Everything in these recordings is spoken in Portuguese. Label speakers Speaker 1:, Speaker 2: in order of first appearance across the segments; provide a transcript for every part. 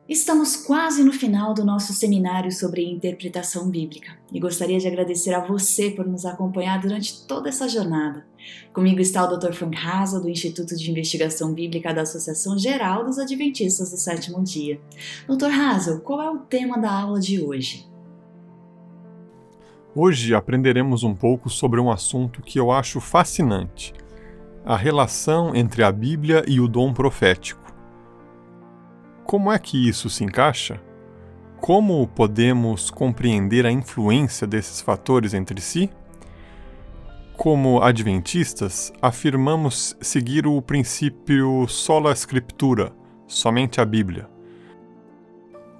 Speaker 1: Estamos quase no final do nosso seminário sobre interpretação bíblica e gostaria de agradecer a você por nos acompanhar durante toda essa jornada. Comigo está o Dr. Frank Hazel, do Instituto de Investigação Bíblica da Associação Geral dos Adventistas do Sétimo Dia. Dr. Hazel, qual é o tema da aula de hoje?
Speaker 2: Hoje aprenderemos um pouco sobre um assunto que eu acho fascinante: a relação entre a Bíblia e o dom profético. Como é que isso se encaixa? Como podemos compreender a influência desses fatores entre si? Como adventistas, afirmamos seguir o princípio sola scriptura, somente a Bíblia.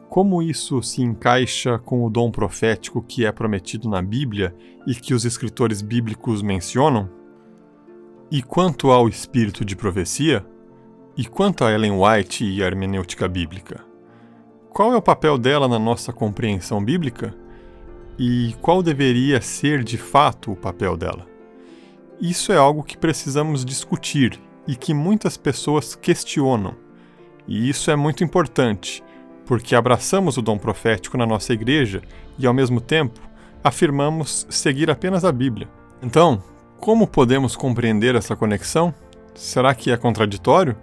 Speaker 2: Como isso se encaixa com o dom profético que é prometido na Bíblia e que os escritores bíblicos mencionam? E quanto ao espírito de profecia? E quanto a Ellen White e a hermenêutica bíblica? Qual é o papel dela na nossa compreensão bíblica? E qual deveria ser de fato o papel dela? Isso é algo que precisamos discutir e que muitas pessoas questionam. E isso é muito importante, porque abraçamos o dom profético na nossa igreja e, ao mesmo tempo, afirmamos seguir apenas a Bíblia. Então, como podemos compreender essa conexão? Será que é contraditório?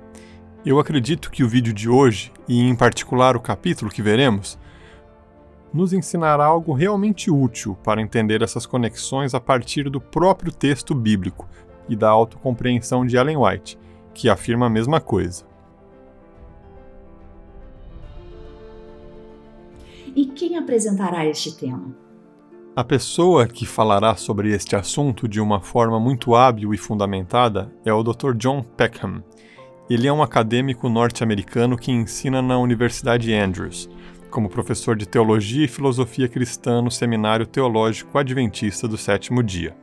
Speaker 2: Eu acredito que o vídeo de hoje, e em particular o capítulo que veremos, nos ensinará algo realmente útil para entender essas conexões a partir do próprio texto bíblico e da autocompreensão de Ellen White, que afirma a mesma coisa.
Speaker 1: E quem apresentará este tema?
Speaker 2: A pessoa que falará sobre este assunto de uma forma muito hábil e fundamentada é o Dr. John Peckham. Ele é um acadêmico norte-americano que ensina na Universidade Andrews, como professor de Teologia e Filosofia Cristã no Seminário Teológico Adventista do Sétimo Dia.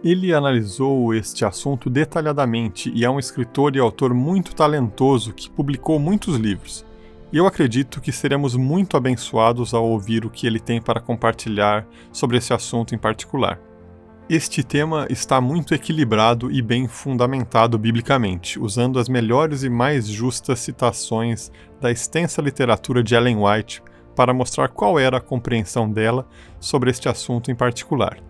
Speaker 2: Ele analisou este assunto detalhadamente e é um escritor e autor muito talentoso que publicou muitos livros. E eu acredito que seremos muito abençoados ao ouvir o que ele tem para compartilhar sobre esse assunto em particular. Este tema está muito equilibrado e bem fundamentado biblicamente, usando as melhores e mais justas citações da extensa literatura de Ellen White para mostrar qual era a compreensão dela sobre este assunto em particular.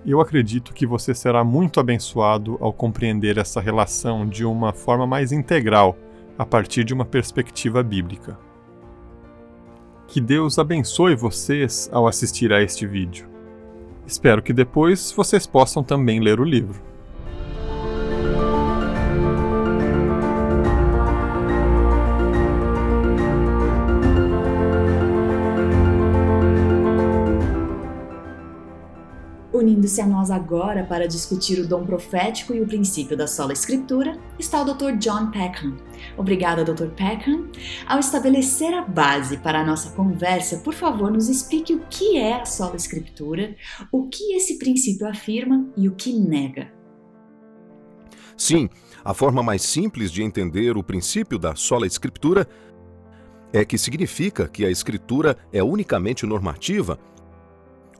Speaker 2: Eu acredito que você será muito abençoado ao compreender essa relação de uma forma mais integral, a partir de uma perspectiva bíblica. Que Deus abençoe vocês ao assistir a este vídeo. Espero que depois vocês possam também ler o livro.
Speaker 1: Unindo-se a nós agora para discutir o dom profético e o princípio da sola escritura, está o Dr. John Peckham. Obrigada, Dr. Peckham. Ao estabelecer a base para a nossa conversa, por favor, nos explique o que é a sola escritura, o que esse princípio afirma e o que nega.
Speaker 3: Sim, a forma mais simples de entender o princípio da sola escritura é que significa que a escritura é unicamente normativa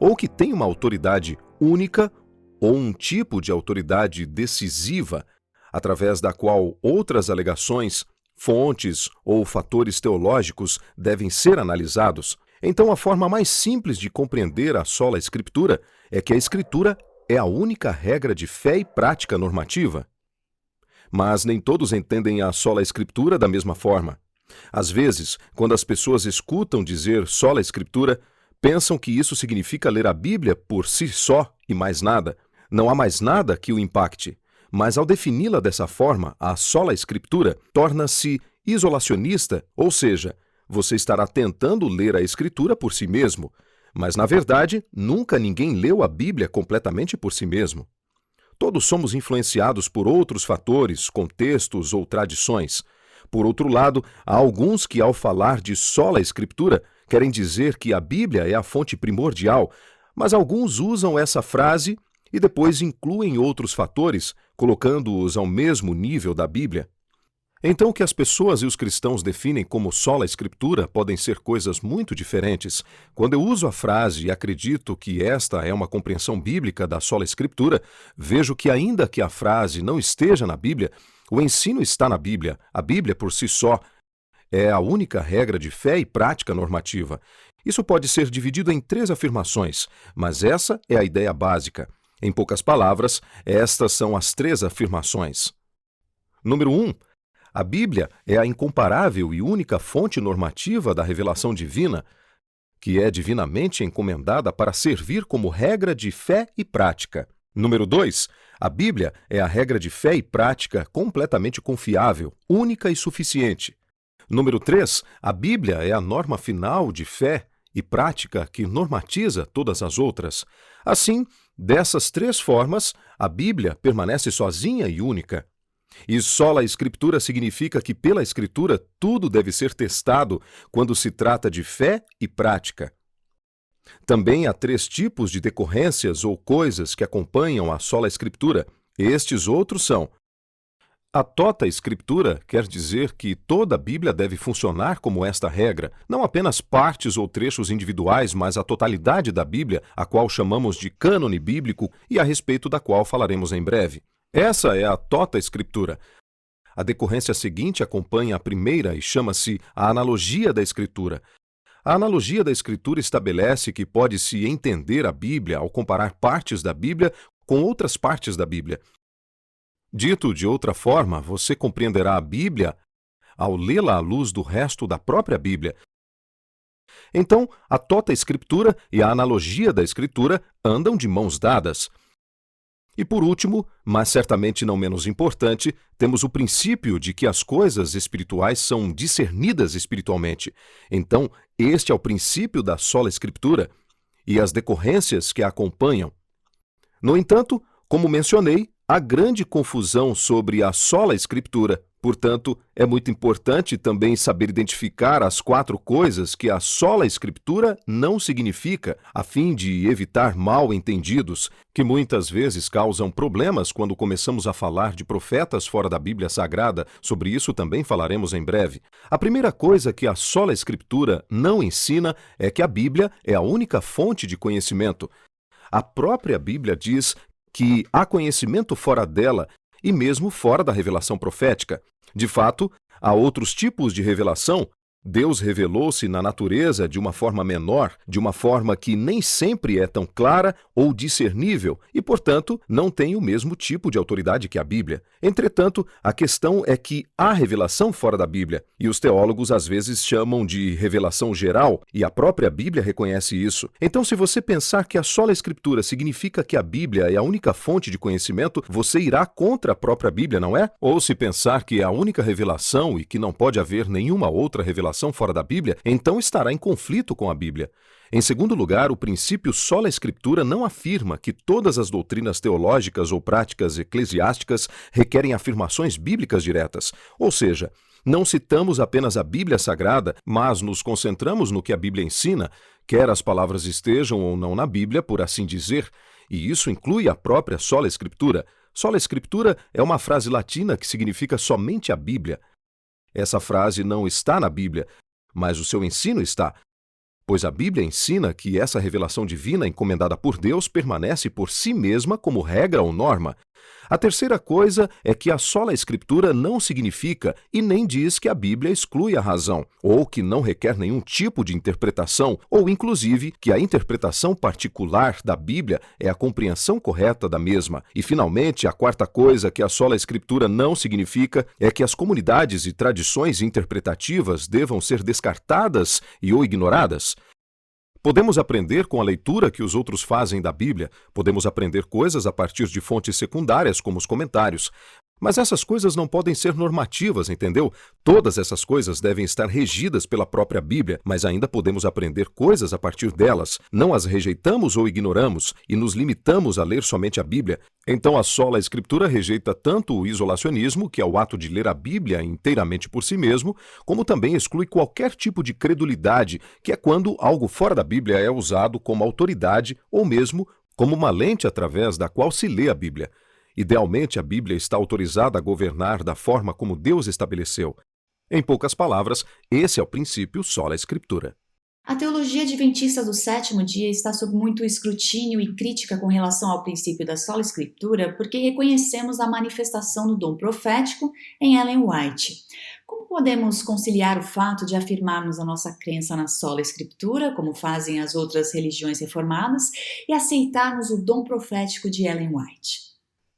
Speaker 3: ou que tem uma autoridade única ou um tipo de autoridade decisiva, através da qual outras alegações, fontes ou fatores teológicos devem ser analisados. Então, a forma mais simples de compreender a sola escritura é que a escritura é a única regra de fé e prática normativa. Mas nem todos entendem a sola escritura da mesma forma. Às vezes, quando as pessoas escutam dizer sola escritura, pensam que isso significa ler a Bíblia por si só e mais nada. Não há mais nada que o impacte. Mas ao defini-la dessa forma, a sola escritura torna-se isolacionista, ou seja, você estará tentando ler a Escritura por si mesmo, mas na verdade nunca ninguém leu a Bíblia completamente por si mesmo. Todos somos influenciados por outros fatores, contextos ou tradições. Por outro lado, há alguns que, ao falar de sola escritura, querem dizer que a Bíblia é a fonte primordial, mas alguns usam essa frase e depois incluem outros fatores, colocando-os ao mesmo nível da Bíblia. Então, o que as pessoas e os cristãos definem como sola escritura podem ser coisas muito diferentes. Quando eu uso a frase e acredito que esta é uma compreensão bíblica da sola escritura, vejo que, ainda que a frase não esteja na Bíblia, o ensino está na Bíblia. A Bíblia, por si só, é a única regra de fé e prática normativa. Isso pode ser dividido em 3 afirmações, mas essa é a ideia básica. Em poucas palavras, estas são as 3 afirmações. Número 1. A Bíblia é a incomparável e única fonte normativa da revelação divina, que é divinamente encomendada para servir como regra de fé e prática. Número 2. A Bíblia é a regra de fé e prática completamente confiável, única e suficiente. Número 3. A Bíblia é a norma final de fé e prática que normatiza todas as outras. Assim, dessas 3 formas, a Bíblia permanece sozinha e única. E sola Escritura significa que pela Escritura tudo deve ser testado quando se trata de fé e prática. Também há 3 tipos de decorrências ou coisas que acompanham a sola Escritura. Estes outros são: a tota Escritura quer dizer que toda a Bíblia deve funcionar como esta regra, não apenas partes ou trechos individuais, mas a totalidade da Bíblia, a qual chamamos de cânone bíblico e a respeito da qual falaremos em breve. Essa é a tota Escritura. A decorrência seguinte acompanha a primeira e chama-se a analogia da Escritura. A analogia da Escritura estabelece que pode-se entender a Bíblia ao comparar partes da Bíblia com outras partes da Bíblia. Dito de outra forma, você compreenderá a Bíblia ao lê-la à luz do resto da própria Bíblia. Então, a tota Escritura e a analogia da Escritura andam de mãos dadas. E por último, mas certamente não menos importante, temos o princípio de que as coisas espirituais são discernidas espiritualmente. Então, este é o princípio da sola Escritura e as decorrências que a acompanham. No entanto, como mencionei, há grande confusão sobre a sola Escritura. Portanto, é muito importante também saber identificar as 4 coisas que a sola Escritura não significa, a fim de evitar mal-entendidos, que muitas vezes causam problemas quando começamos a falar de profetas fora da Bíblia Sagrada. Sobre isso também falaremos em breve. A primeira coisa que a sola Escritura não ensina é que a Bíblia é a única fonte de conhecimento. A própria Bíblia diz que há conhecimento fora dela e mesmo fora da revelação profética. De fato, há outros tipos de revelação. Deus revelou-se na natureza de uma forma menor, de uma forma que nem sempre é tão clara ou discernível e, portanto, não tem o mesmo tipo de autoridade que a Bíblia. Entretanto, a questão é que há revelação fora da Bíblia, e os teólogos às vezes chamam de revelação geral, e a própria Bíblia reconhece isso. Então, se você pensar que a sola Escritura significa que a Bíblia é a única fonte de conhecimento, você irá contra a própria Bíblia, não é? Ou se pensar que é a única revelação e que não pode haver nenhuma outra revelação fora da Bíblia, então estará em conflito com a Bíblia. Em segundo lugar, o princípio sola Escritura não afirma que todas as doutrinas teológicas ou práticas eclesiásticas requerem afirmações bíblicas diretas. Ou seja, não citamos apenas a Bíblia Sagrada, mas nos concentramos no que a Bíblia ensina, quer as palavras estejam ou não na Bíblia, por assim dizer, e isso inclui a própria sola Escritura. Sola Escritura é uma frase latina que significa somente a Bíblia. Essa frase não está na Bíblia, mas o seu ensino está, pois a Bíblia ensina que essa revelação divina encomendada por Deus permanece por si mesma como regra ou norma. A terceira coisa é que a sola Escritura não significa e nem diz que a Bíblia exclui a razão, ou que não requer nenhum tipo de interpretação, ou inclusive que a interpretação particular da Bíblia é a compreensão correta da mesma. E finalmente, a quarta coisa que a sola Escritura não significa é que as comunidades e tradições interpretativas devam ser descartadas ou ignoradas. Podemos aprender com a leitura que os outros fazem da Bíblia, podemos aprender coisas a partir de fontes secundárias, como os comentários. Mas essas coisas não podem ser normativas, entendeu? Todas essas coisas devem estar regidas pela própria Bíblia, mas ainda podemos aprender coisas a partir delas. Não as rejeitamos ou ignoramos e nos limitamos a ler somente a Bíblia. Então a sola Escritura rejeita tanto o isolacionismo, que é o ato de ler a Bíblia inteiramente por si mesmo, como também exclui qualquer tipo de credulidade, que é quando algo fora da Bíblia é usado como autoridade ou mesmo como uma lente através da qual se lê a Bíblia. Idealmente, a Bíblia está autorizada a governar da forma como Deus estabeleceu. Em poucas palavras, esse é o princípio sola Escritura.
Speaker 1: A teologia adventista do sétimo dia está sob muito escrutínio e crítica com relação ao princípio da sola escritura, porque reconhecemos a manifestação do dom profético em Ellen White. Como podemos conciliar o fato de afirmarmos a nossa crença na sola escritura, como fazem as outras religiões reformadas, e aceitarmos o dom profético de Ellen White?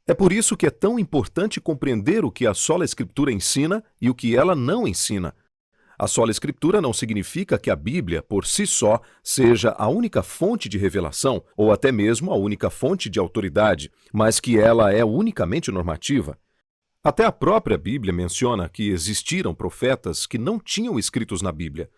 Speaker 3: É por isso que é tão importante compreender o que a sola escritura ensina e o que ela não ensina. A sola escritura não significa que a Bíblia, por si só, seja a única fonte de revelação ou até mesmo a única fonte de autoridade, mas que ela é unicamente normativa. Até a própria Bíblia menciona que existiram profetas que não tinham escritos na Bíblia.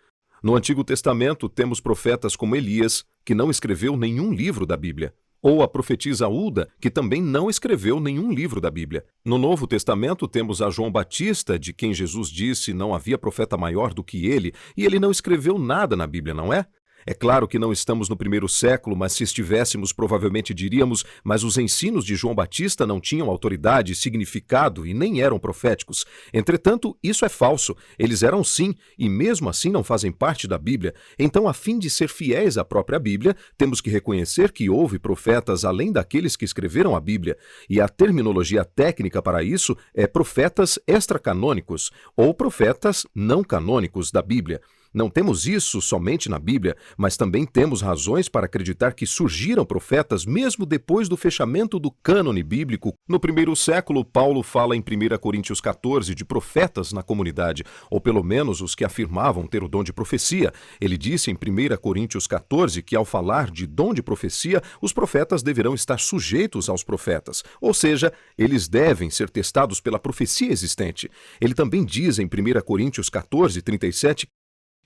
Speaker 3: No Antigo Testamento temos profetas como Elias, que não escreveu nenhum livro da Bíblia. Ou a profetisa Hulda, que também não escreveu nenhum livro da Bíblia. No Novo Testamento temos a João Batista, de quem Jesus disse não havia profeta maior do que ele, e ele não escreveu nada na Bíblia, não é? É claro que não estamos no primeiro século, mas se estivéssemos, provavelmente diríamos, mas os ensinos de João Batista não tinham autoridade, significado e nem eram proféticos. Entretanto, isso é falso. Eles eram sim, e mesmo assim não fazem parte da Bíblia. Então, a fim de ser fiéis à própria Bíblia, temos que reconhecer que houve profetas além daqueles que escreveram a Bíblia. E a terminologia técnica para isso é profetas extracanônicos, ou profetas não canônicos da Bíblia. Não temos isso somente na Bíblia, mas também temos razões para acreditar que surgiram profetas mesmo depois do fechamento do cânone bíblico. No primeiro século, Paulo fala em 1 Coríntios 14 de profetas na comunidade, ou pelo menos os que afirmavam ter o dom de profecia. Ele disse em 1 Coríntios 14 que ao falar de dom de profecia, os profetas deverão estar sujeitos aos profetas, ou seja, eles devem ser testados pela profecia existente. Ele também diz em 1 Coríntios 14, 37,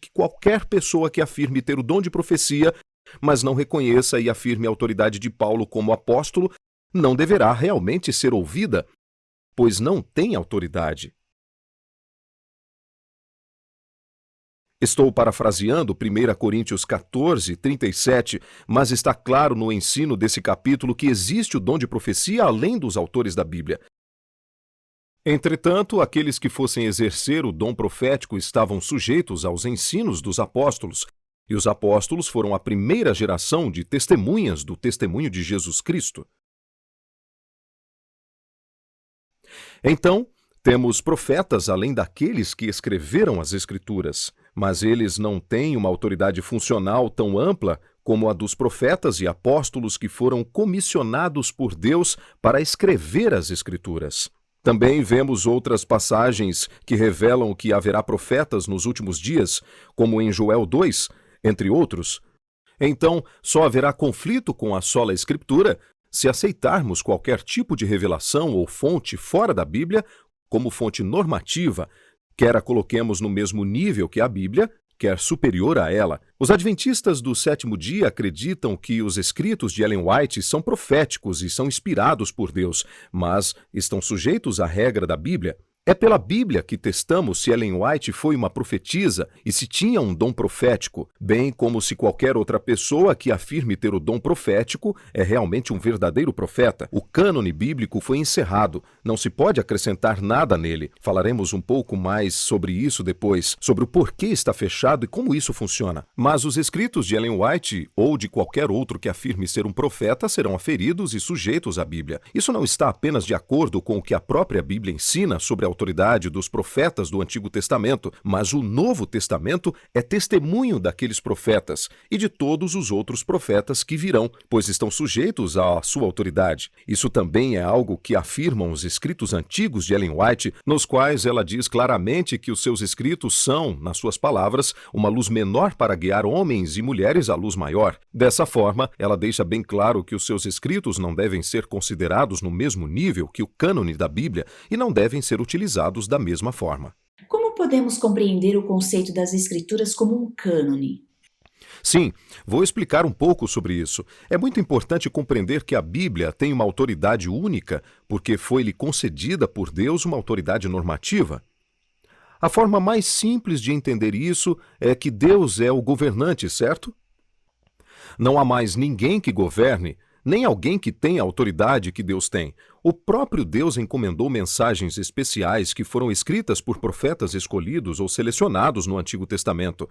Speaker 3: que qualquer pessoa que afirme ter o dom de profecia, mas não reconheça e afirme a autoridade de Paulo como apóstolo, não deverá realmente ser ouvida, pois não tem autoridade. Estou parafraseando 1 Coríntios 14, 37, mas está claro no ensino desse capítulo que existe o dom de profecia além dos autores da Bíblia. Entretanto, aqueles que fossem exercer o dom profético estavam sujeitos aos ensinos dos apóstolos, e os apóstolos foram a primeira geração de testemunhas do testemunho de Jesus Cristo. Então, temos profetas além daqueles que escreveram as Escrituras, mas eles não têm uma autoridade funcional tão ampla como a dos profetas e apóstolos que foram comissionados por Deus para escrever as Escrituras. Também vemos outras passagens que revelam que haverá profetas nos últimos dias, como em Joel 2, entre outros. Então, só haverá conflito com a sola Escritura se aceitarmos qualquer tipo de revelação ou fonte fora da Bíblia como fonte normativa, quer a coloquemos no mesmo nível que a Bíblia, quer superior a ela. Os adventistas do sétimo dia acreditam que os escritos de Ellen White são proféticos e são inspirados por Deus, mas estão sujeitos à regra da Bíblia. É pela Bíblia que testamos se Ellen White foi uma profetisa e se tinha um dom profético, bem como se qualquer outra pessoa que afirme ter o dom profético é realmente um verdadeiro profeta. O cânone bíblico foi encerrado, não se pode acrescentar nada nele. Falaremos um pouco mais sobre isso depois, sobre o porquê está fechado e como isso funciona. Mas os escritos de Ellen White ou de qualquer outro que afirme ser um profeta serão aferidos e sujeitos à Bíblia. Isso não está apenas de acordo com o que a própria Bíblia ensina sobre a autoridade dos profetas do Antigo Testamento, mas o Novo Testamento é testemunho daqueles profetas e de todos os outros profetas que virão, pois estão sujeitos à sua autoridade. Isso também é algo que afirmam os escritos antigos de Ellen White, nos quais ela diz claramente que os seus escritos são, nas suas palavras, uma luz menor para guiar homens e mulheres à luz maior. Dessa forma, ela deixa bem claro que os seus escritos não devem ser considerados no mesmo nível que o cânone da Bíblia e não devem ser utilizados da mesma forma.
Speaker 1: Como podemos compreender o conceito das Escrituras como um cânone?
Speaker 3: Sim, vou explicar um pouco sobre isso. É muito importante compreender que a Bíblia tem uma autoridade única porque foi-lhe concedida por Deus uma autoridade normativa. A forma mais simples de entender isso é que Deus é o governante, certo? Não há mais ninguém que governe, nem alguém que tenha a autoridade que Deus tem. O próprio Deus encomendou mensagens especiais que foram escritas por profetas escolhidos ou selecionados no Antigo Testamento.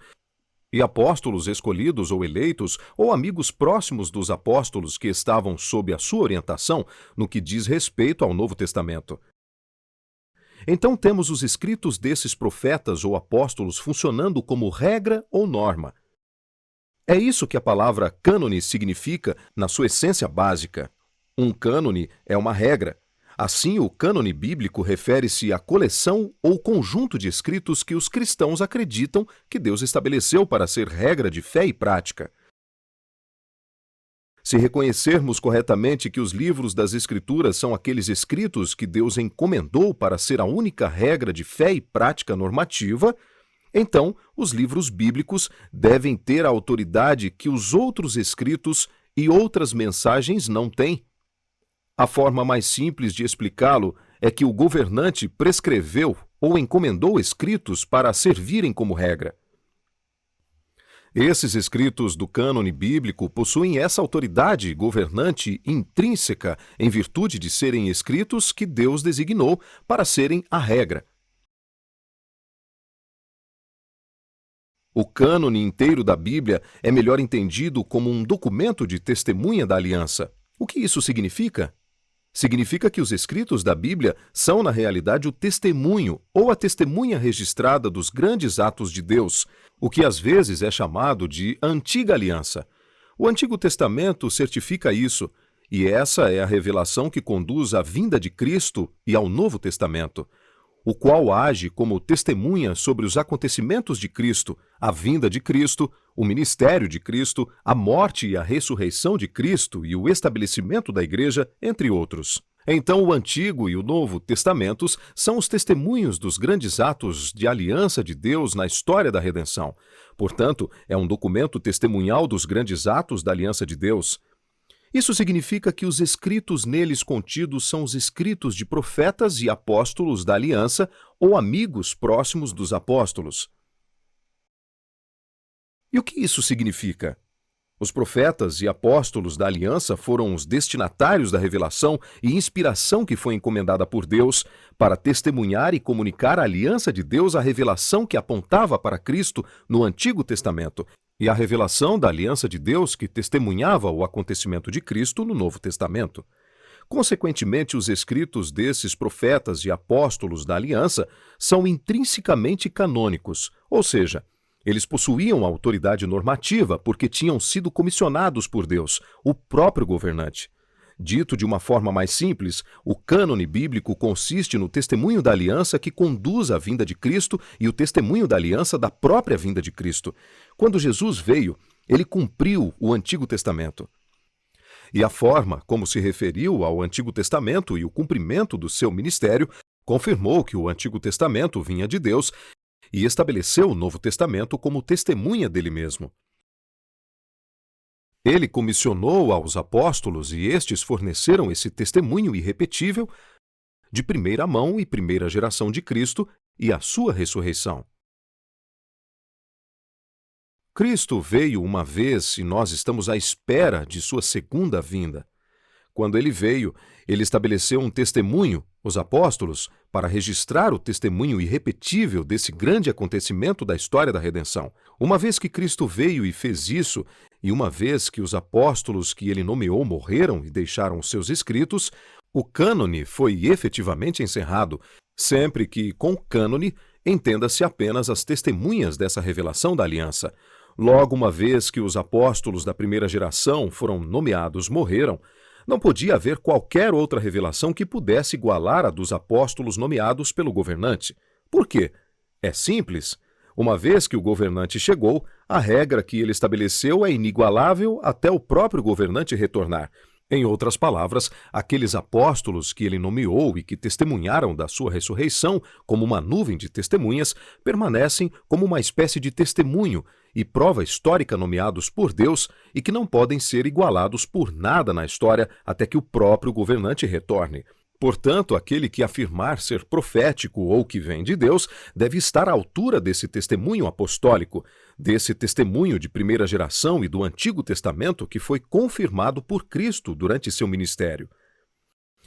Speaker 3: e apóstolos escolhidos ou eleitos, ou amigos próximos dos apóstolos que estavam sob a sua orientação no que diz respeito ao Novo Testamento. Então temos os escritos desses profetas ou apóstolos funcionando como regra ou norma. É isso que a palavra cânone significa na sua essência básica. Um cânone é uma regra. Assim, o cânone bíblico refere-se à coleção ou conjunto de escritos que os cristãos acreditam que Deus estabeleceu para ser regra de fé e prática. Se reconhecermos corretamente que os livros das Escrituras são aqueles escritos que Deus encomendou para ser a única regra de fé e prática normativa, então os livros bíblicos devem ter a autoridade que os outros escritos e outras mensagens não têm. A forma mais simples de explicá-lo é que o governante prescreveu ou encomendou escritos para servirem como regra. Esses escritos do cânone bíblico possuem essa autoridade governante intrínseca em virtude de serem escritos que Deus designou para serem a regra. O cânone inteiro da Bíblia é melhor entendido como um documento de testemunha da aliança. O que isso significa? Significa que os escritos da Bíblia são, na realidade, o testemunho ou a testemunha registrada dos grandes atos de Deus, o que às vezes é chamado de Antiga Aliança. O Antigo Testamento certifica isso, e essa é a revelação que conduz à vinda de Cristo e ao Novo Testamento, o qual age como testemunha sobre os acontecimentos de Cristo, a vinda de Cristo, o ministério de Cristo, a morte e a ressurreição de Cristo e o estabelecimento da Igreja, entre outros. Então, o Antigo e o Novo Testamentos são os testemunhos dos grandes atos de aliança de Deus na história da redenção. Portanto, é um documento testemunhal dos grandes atos da aliança de Deus. Isso significa que os escritos neles contidos são os escritos de profetas e apóstolos da aliança ou amigos próximos dos apóstolos. E o que isso significa? Os profetas e apóstolos da aliança foram os destinatários da revelação e inspiração que foi encomendada por Deus para testemunhar e comunicar a aliança de Deus, a revelação que apontava para Cristo no Antigo Testamento, e a revelação da aliança de Deus que testemunhava o acontecimento de Cristo no Novo Testamento. Consequentemente, os escritos desses profetas e apóstolos da aliança são intrinsecamente canônicos, ou seja, eles possuíam a autoridade normativa porque tinham sido comissionados por Deus, o próprio governante. Dito de uma forma mais simples, o cânone bíblico consiste no testemunho da aliança que conduz à vinda de Cristo e o testemunho da aliança da própria vinda de Cristo. Quando Jesus veio, ele cumpriu o Antigo Testamento. E a forma como se referiu ao Antigo Testamento e o cumprimento do seu ministério confirmou que o Antigo Testamento vinha de Deus e estabeleceu o Novo Testamento como testemunha dele mesmo. Ele comissionou aos apóstolos e estes forneceram esse testemunho irrepetível de primeira mão e primeira geração de Cristo e a sua ressurreição. Cristo veio uma vez e nós estamos à espera de sua segunda vinda. Quando ele veio, ele estabeleceu um testemunho, os apóstolos, para registrar o testemunho irrepetível desse grande acontecimento da história da redenção. Uma vez que Cristo veio e fez isso, e uma vez que os apóstolos que ele nomeou morreram e deixaram seus escritos, o cânone foi efetivamente encerrado, sempre que, com cânone, entenda-se apenas as testemunhas dessa revelação da aliança. Logo, uma vez que os apóstolos da primeira geração foram nomeados morreram, não podia haver qualquer outra revelação que pudesse igualar a dos apóstolos nomeados pelo governante. Por quê? É simples. Uma vez que o governante chegou, a regra que ele estabeleceu é inigualável até o próprio governante retornar. Em outras palavras, aqueles apóstolos que ele nomeou e que testemunharam da sua ressurreição como uma nuvem de testemunhas permanecem como uma espécie de testemunho e prova histórica nomeados por Deus e que não podem ser igualados por nada na história até que o próprio governante retorne. Portanto, aquele que afirmar ser profético ou que vem de Deus deve estar à altura desse testemunho apostólico, desse testemunho de primeira geração e do Antigo Testamento que foi confirmado por Cristo durante seu ministério.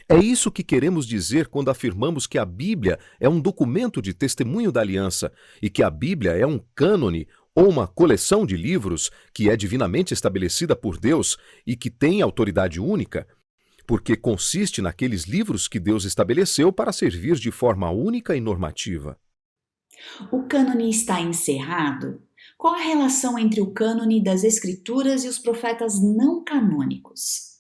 Speaker 3: É isso que queremos dizer quando afirmamos que a Bíblia é um documento de testemunho da aliança e que a Bíblia é um cânone ou uma coleção de livros que é divinamente estabelecida por Deus e que tem autoridade única, porque consiste naqueles livros que Deus estabeleceu para servir de forma única e normativa.
Speaker 1: O cânone está encerrado? Qual a relação entre o cânone das Escrituras e os profetas não canônicos?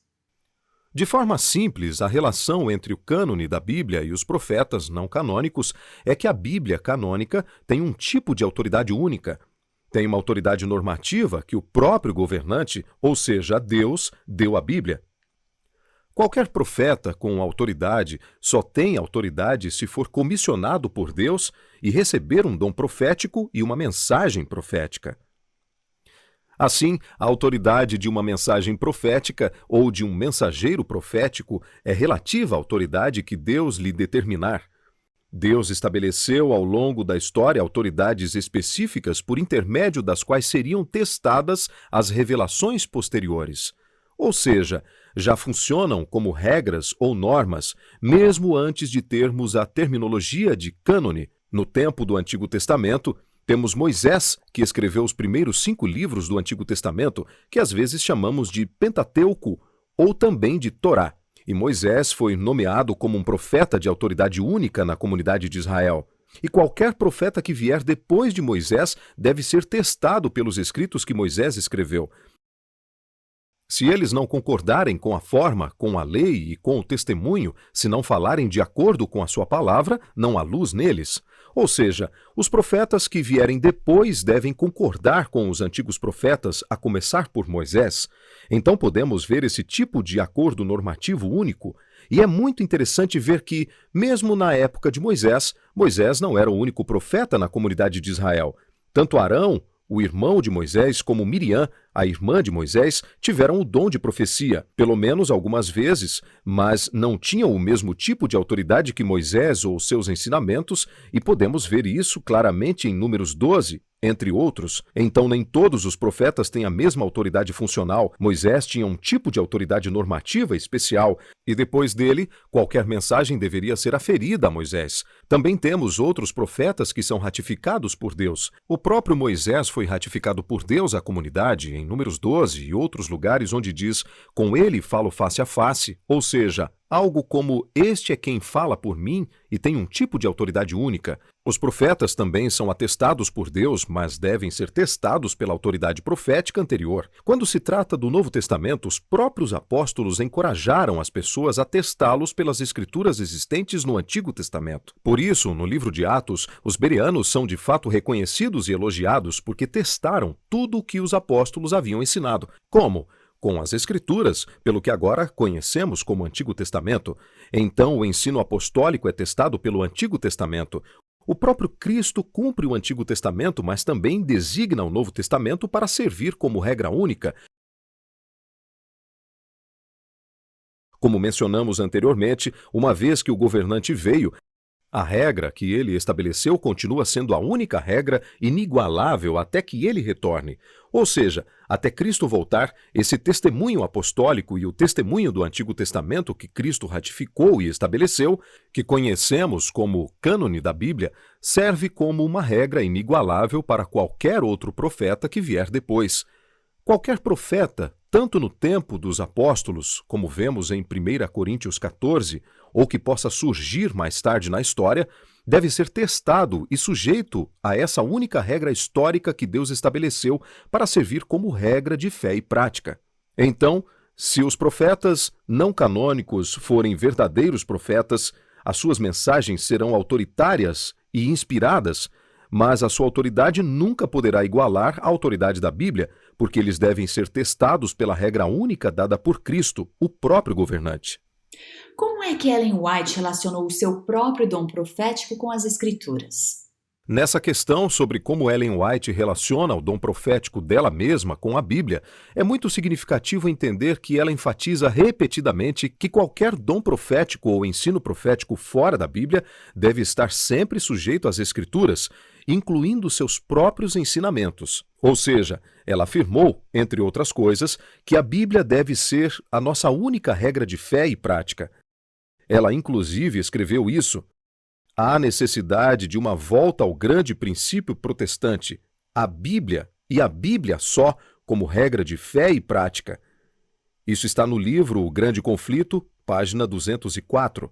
Speaker 3: De forma simples, a relação entre o cânone da Bíblia e os profetas não canônicos é que a Bíblia canônica tem um tipo de autoridade única. Tem uma autoridade normativa que o próprio governante, ou seja, Deus, deu à Bíblia. Qualquer profeta com autoridade só tem autoridade se for comissionado por Deus e receber um dom profético e uma mensagem profética. Assim, a autoridade de uma mensagem profética ou de um mensageiro profético é relativa à autoridade que Deus lhe determinar. Deus estabeleceu ao longo da história autoridades específicas por intermédio das quais seriam testadas as revelações posteriores. Ou seja, já funcionam como regras ou normas, mesmo antes de termos a terminologia de cânone. No tempo do Antigo Testamento, temos Moisés, que escreveu os primeiros 5 livros do Antigo Testamento, que às vezes chamamos de Pentateuco ou também de Torá. E Moisés foi nomeado como um profeta de autoridade única na comunidade de Israel. E qualquer profeta que vier depois de Moisés deve ser testado pelos escritos que Moisés escreveu. Se eles não concordarem com a forma, com a lei e com o testemunho, se não falarem de acordo com a sua palavra, não há luz neles. Ou seja, os profetas que vierem depois devem concordar com os antigos profetas, a começar por Moisés. Então podemos ver esse tipo de acordo normativo único. E é muito interessante ver que, mesmo na época de Moisés, Moisés não era o único profeta na comunidade de Israel. Tanto Arão, o irmão de Moisés, como Miriam, a irmã de Moisés, tiveram o dom de profecia, pelo menos algumas vezes, mas não tinham o mesmo tipo de autoridade que Moisés ou seus ensinamentos, e podemos ver isso claramente em Números 12, entre outros. Então nem todos os profetas têm a mesma autoridade funcional. Moisés tinha um tipo de autoridade normativa especial, e depois dele, qualquer mensagem deveria ser aferida a Moisés. Também temos outros profetas que são ratificados por Deus. O próprio Moisés foi ratificado por Deus à comunidade, em Números 12 e outros lugares onde diz: com ele falo face a face, ou seja, algo como este é quem fala por mim e tem um tipo de autoridade única. Os profetas também são atestados por Deus, mas devem ser testados pela autoridade profética anterior. Quando se trata do Novo Testamento, os próprios apóstolos encorajaram as pessoas a testá-los pelas escrituras existentes no Antigo Testamento. Por isso, no livro de Atos, os bereanos são de fato reconhecidos e elogiados porque testaram tudo o que os apóstolos haviam ensinado. Como? Com as Escrituras, pelo que agora conhecemos como Antigo Testamento. Então, o ensino apostólico é testado pelo Antigo Testamento. O próprio Cristo cumpre o Antigo Testamento, mas também designa o Novo Testamento para servir como regra única. Como mencionamos anteriormente, uma vez que o governante veio, a regra que ele estabeleceu continua sendo a única regra inigualável até que ele retorne. Ou seja, até Cristo voltar, esse testemunho apostólico e o testemunho do Antigo Testamento que Cristo ratificou e estabeleceu, que conhecemos como cânone da Bíblia, serve como uma regra inigualável para qualquer outro profeta que vier depois. Qualquer profeta, tanto no tempo dos apóstolos, como vemos em 1 Coríntios 14, ou que possa surgir mais tarde na história, deve ser testado e sujeito a essa única regra histórica que Deus estabeleceu para servir como regra de fé e prática. Então, se os profetas não canônicos forem verdadeiros profetas, as suas mensagens serão autoritárias e inspiradas, mas a sua autoridade nunca poderá igualar a autoridade da Bíblia, porque eles devem ser testados pela regra única dada por Cristo, o próprio governante.
Speaker 1: Como é que Ellen White relacionou o seu próprio dom profético com as Escrituras?
Speaker 3: Nessa questão sobre como Ellen White relaciona o dom profético dela mesma com a Bíblia, é muito significativo entender que ela enfatiza repetidamente que qualquer dom profético ou ensino profético fora da Bíblia deve estar sempre sujeito às Escrituras, incluindo seus próprios ensinamentos. Ou seja, ela afirmou, entre outras coisas, que a Bíblia deve ser a nossa única regra de fé e prática. Ela, inclusive, escreveu isso: há necessidade de uma volta ao grande princípio protestante, a Bíblia e a Bíblia só como regra de fé e prática. Isso está no livro O Grande Conflito, página 204.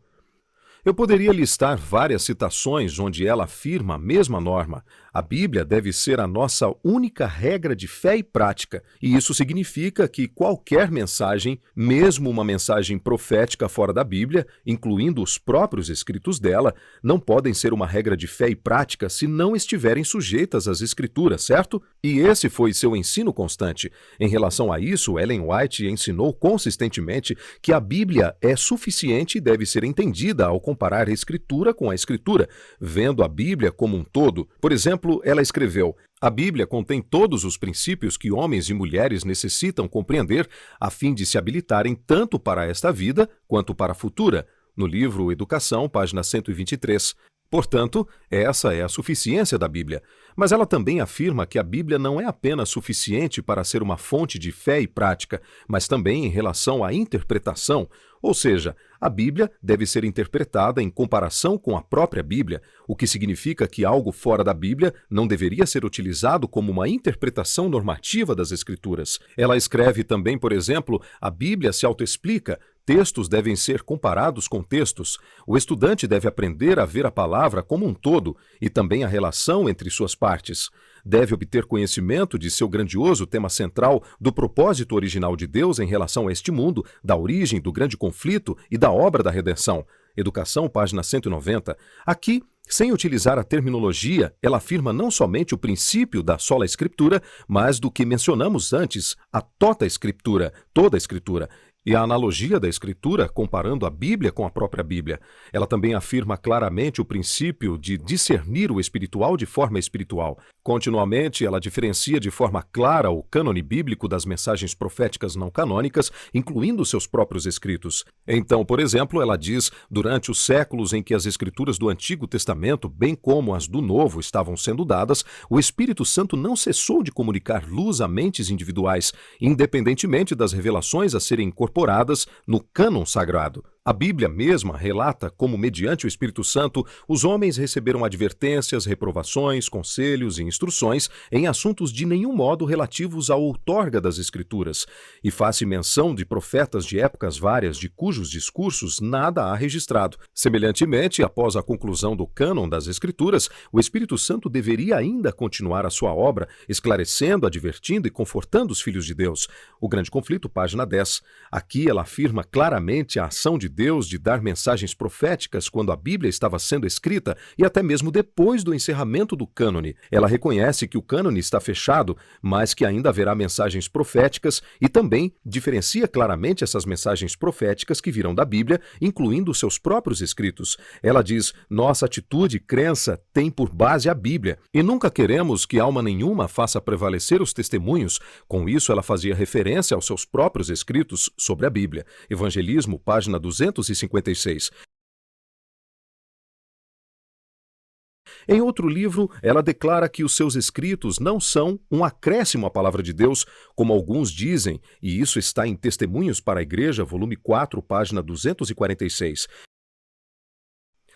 Speaker 3: Eu poderia listar várias citações onde ela afirma a mesma norma. A Bíblia deve ser a nossa única regra de fé e prática, e isso significa que qualquer mensagem, mesmo uma mensagem profética fora da Bíblia, incluindo os próprios escritos dela, não podem ser uma regra de fé e prática se não estiverem sujeitas às Escrituras, certo? E esse foi seu ensino constante. Em relação a isso, Ellen White ensinou consistentemente que a Bíblia é suficiente e deve ser entendida ao comparar a Escritura com a Escritura, vendo a Bíblia como um todo. Por exemplo, ela escreveu: a Bíblia contém todos os princípios que homens e mulheres necessitam compreender a fim de se habilitarem tanto para esta vida quanto para a futura, no livro Educação, página 123. Portanto, essa é a suficiência da Bíblia. Mas ela também afirma que a Bíblia não é apenas suficiente para ser uma fonte de fé e prática, mas também em relação à interpretação. Ou seja, a Bíblia deve ser interpretada em comparação com a própria Bíblia, o que significa que algo fora da Bíblia não deveria ser utilizado como uma interpretação normativa das Escrituras. Ela escreve também, por exemplo, a Bíblia se autoexplica. Textos devem ser comparados com textos. O estudante deve aprender a ver a palavra como um todo e também a relação entre suas partes. Deve obter conhecimento de seu grandioso tema central, do propósito original de Deus em relação a este mundo, da origem do grande conflito e da obra da redenção. Educação, página 190. Aqui, sem utilizar a terminologia, ela afirma não somente o princípio da sola Escritura, mas do que mencionamos antes, a tota Escritura, toda a Escritura. E a analogia da Escritura, comparando a Bíblia com a própria Bíblia. Ela também afirma claramente o princípio de discernir o espiritual de forma espiritual. Continuamente, ela diferencia de forma clara o cânone bíblico das mensagens proféticas não canônicas, incluindo seus próprios escritos. Então, por exemplo, ela diz: durante os séculos em que as Escrituras do Antigo Testamento, bem como as do Novo, estavam sendo dadas, o Espírito Santo não cessou de comunicar luz a mentes individuais, independentemente das revelações a serem incorporadas no cânon sagrado. A Bíblia mesma relata como, mediante o Espírito Santo, os homens receberam advertências, reprovações, conselhos e instruções em assuntos de nenhum modo relativos à outorga das Escrituras. E faz-se menção de profetas de épocas várias, de cujos discursos nada há registrado. Semelhantemente, após a conclusão do cânon das Escrituras, o Espírito Santo deveria ainda continuar a sua obra, esclarecendo, advertindo e confortando os filhos de Deus. O Grande Conflito, página 10. Aqui ela afirma claramente a ação de Deus de dar mensagens proféticas quando a Bíblia estava sendo escrita e até mesmo depois do encerramento do cânone. Ela reconhece que o cânone está fechado, mas que ainda haverá mensagens proféticas e também diferencia claramente essas mensagens proféticas que virão da Bíblia, incluindo seus próprios escritos. Ela diz: nossa atitude e crença tem por base a Bíblia e nunca queremos que alma nenhuma faça prevalecer os testemunhos. Com isso, ela fazia referência aos seus próprios escritos sobre a Bíblia. Evangelismo, página 256. Em outro livro, ela declara que os seus escritos não são um acréscimo à palavra de Deus, como alguns dizem, e isso está em Testemunhos para a Igreja, volume 4, página 246.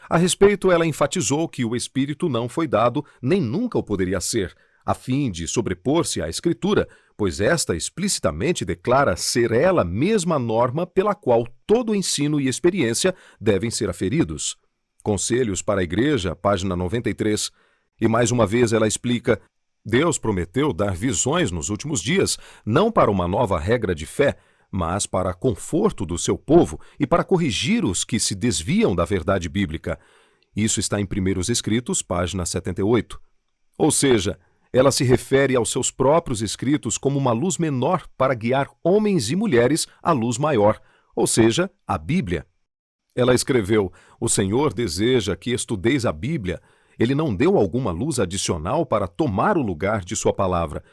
Speaker 3: A respeito, ela enfatizou que o Espírito não foi dado, nem nunca o poderia ser, a fim de sobrepor-se à Escritura, pois esta explicitamente declara ser ela mesma a norma pela qual todo ensino e experiência devem ser aferidos. Conselhos para a Igreja, página 93. E mais uma vez ela explica: Deus prometeu dar visões nos últimos dias, não para uma nova regra de fé, mas para conforto do seu povo e para corrigir os que se desviam da verdade bíblica. Isso está em Primeiros Escritos, página 78. Ou seja, ela se refere aos seus próprios escritos como uma luz menor para guiar homens e mulheres à luz maior, ou seja, a Bíblia. Ela escreveu: o Senhor deseja que estudeis a Bíblia. Ele não deu alguma luz adicional para tomar o lugar de sua palavra.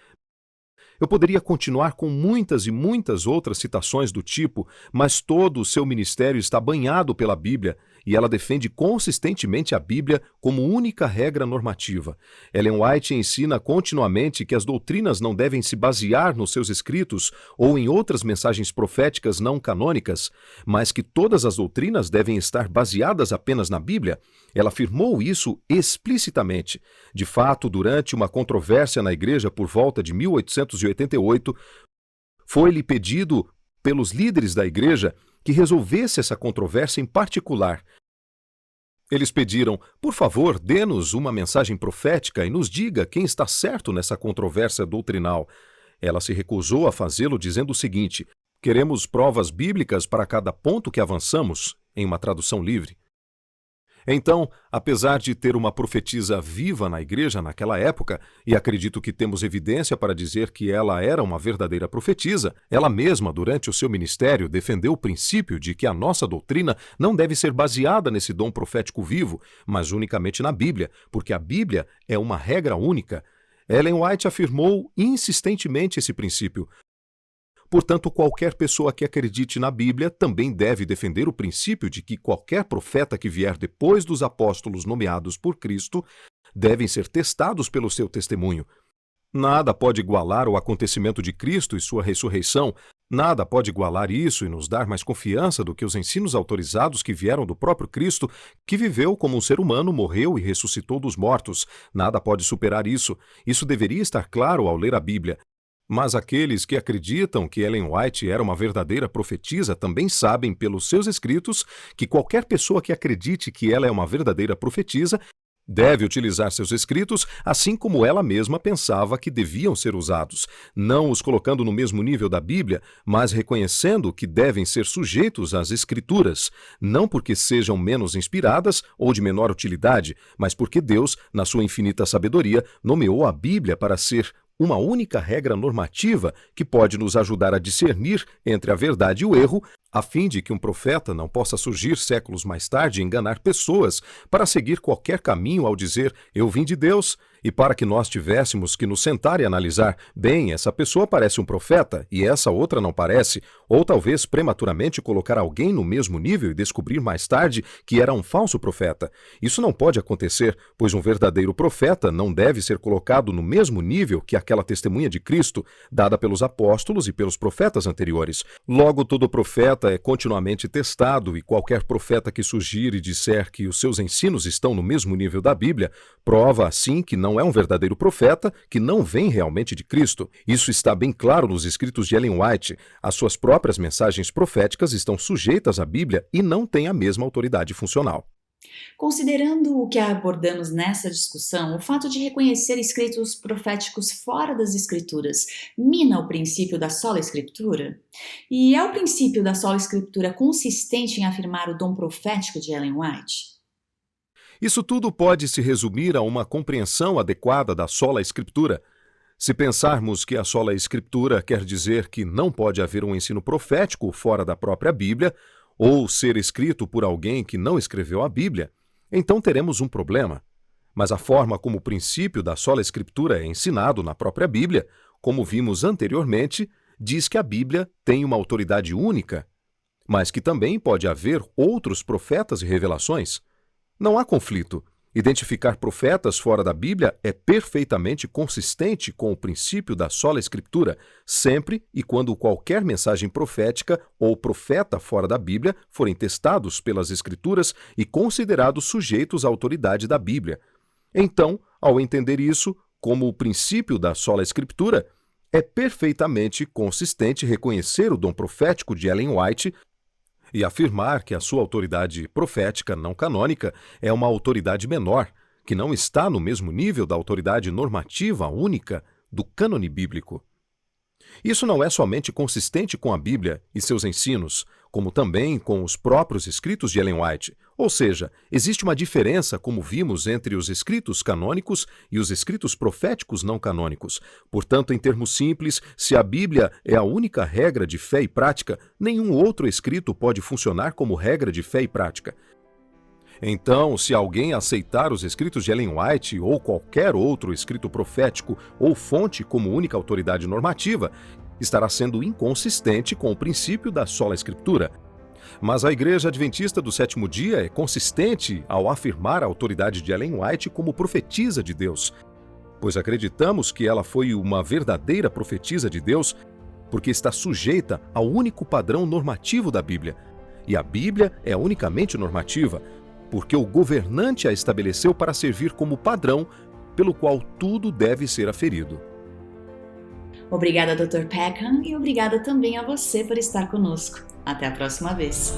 Speaker 3: Eu poderia continuar com muitas e muitas outras citações do tipo, mas todo o seu ministério está banhado pela Bíblia, e ela defende consistentemente a Bíblia como única regra normativa. Ellen White ensina continuamente que as doutrinas não devem se basear nos seus escritos ou em outras mensagens proféticas não canônicas, mas que todas as doutrinas devem estar baseadas apenas na Bíblia. Ela afirmou isso explicitamente. De fato, durante uma controvérsia na igreja por volta de 1888, foi-lhe pedido pelos líderes da igreja que resolvesse essa controvérsia em particular. Eles pediram, por favor, dê-nos uma mensagem profética e nos diga quem está certo nessa controvérsia doutrinal. Ela se recusou a fazê-lo, dizendo o seguinte: queremos provas bíblicas para cada ponto que avançamos, em uma tradução livre. Então, apesar de ter uma profetisa viva na igreja naquela época, e acredito que temos evidência para dizer que ela era uma verdadeira profetisa, ela mesma, durante o seu ministério, defendeu o princípio de que a nossa doutrina não deve ser baseada nesse dom profético vivo, mas unicamente na Bíblia, porque a Bíblia é uma regra única. Ellen White afirmou insistentemente esse princípio. Portanto, qualquer pessoa que acredite na Bíblia também deve defender o princípio de que qualquer profeta que vier depois dos apóstolos nomeados por Cristo devem ser testados pelo seu testemunho. Nada pode igualar o acontecimento de Cristo e sua ressurreição, nada pode igualar isso e nos dar mais confiança do que os ensinos autorizados que vieram do próprio Cristo, que viveu como um ser humano, morreu e ressuscitou dos mortos. Nada pode superar isso. Isso deveria estar claro ao ler a Bíblia. Mas aqueles que acreditam que Ellen White era uma verdadeira profetisa também sabem pelos seus escritos que qualquer pessoa que acredite que ela é uma verdadeira profetisa deve utilizar seus escritos assim como ela mesma pensava que deviam ser usados, não os colocando no mesmo nível da Bíblia, mas reconhecendo que devem ser sujeitos às Escrituras, não porque sejam menos inspiradas ou de menor utilidade, mas porque Deus, na sua infinita sabedoria, nomeou a Bíblia para ser uma única regra normativa que pode nos ajudar a discernir entre a verdade e o erro, a fim de que um profeta não possa surgir séculos mais tarde e enganar pessoas para seguir qualquer caminho ao dizer "eu vim de Deus", e para que nós tivéssemos que nos sentar e analisar, bem, essa pessoa parece um profeta e essa outra não parece, ou talvez prematuramente colocar alguém no mesmo nível e descobrir mais tarde que era um falso profeta. Isso não pode acontecer, pois um verdadeiro profeta não deve ser colocado no mesmo nível que aquela testemunha de Cristo, dada pelos apóstolos e pelos profetas anteriores. Logo, todo profeta é continuamente testado e qualquer profeta que surgir e disser que os seus ensinos estão no mesmo nível da Bíblia, prova assim que não é um verdadeiro profeta, que não vem realmente de Cristo. Isso está bem claro nos escritos de Ellen White. As suas próprias mensagens proféticas estão sujeitas à Bíblia e não têm a mesma autoridade funcional.
Speaker 1: Considerando o que abordamos nessa discussão, o fato de reconhecer escritos proféticos fora das Escrituras mina o princípio da sola Escritura? E é o princípio da sola Escritura consistente em afirmar o dom profético de Ellen White?
Speaker 3: Isso tudo pode se resumir a uma compreensão adequada da sola Escritura. Se pensarmos que a sola Escritura quer dizer que não pode haver um ensino profético fora da própria Bíblia, ou ser escrito por alguém que não escreveu a Bíblia, então teremos um problema. Mas a forma como o princípio da sola Escritura é ensinado na própria Bíblia, como vimos anteriormente, diz que a Bíblia tem uma autoridade única, mas que também pode haver outros profetas e revelações. Não há conflito. Identificar profetas fora da Bíblia é perfeitamente consistente com o princípio da sola Escritura, sempre e quando qualquer mensagem profética ou profeta fora da Bíblia forem testados pelas Escrituras e considerados sujeitos à autoridade da Bíblia. Então, ao entender isso como o princípio da sola Escritura, é perfeitamente consistente reconhecer o dom profético de Ellen White e afirmar que a sua autoridade profética não canônica é uma autoridade menor, que não está no mesmo nível da autoridade normativa única do cânone bíblico. Isso não é somente consistente com a Bíblia e seus ensinos, como também com os próprios escritos de Ellen White. Ou seja, existe uma diferença, como vimos, entre os escritos canônicos e os escritos proféticos não canônicos. Portanto, em termos simples, se a Bíblia é a única regra de fé e prática, nenhum outro escrito pode funcionar como regra de fé e prática. Então, se alguém aceitar os escritos de Ellen White ou qualquer outro escrito profético ou fonte como única autoridade normativa, estará sendo inconsistente com o princípio da sola Escritura. Mas a Igreja Adventista do Sétimo Dia é consistente ao afirmar a autoridade de Ellen White como profetisa de Deus, pois acreditamos que ela foi uma verdadeira profetisa de Deus, porque está sujeita ao único padrão normativo da Bíblia. E a Bíblia é unicamente normativa, porque o governante a estabeleceu para servir como padrão pelo qual tudo deve ser aferido.
Speaker 1: Obrigada, Dr. Peckham, e obrigada também a você por estar conosco. Até a próxima vez.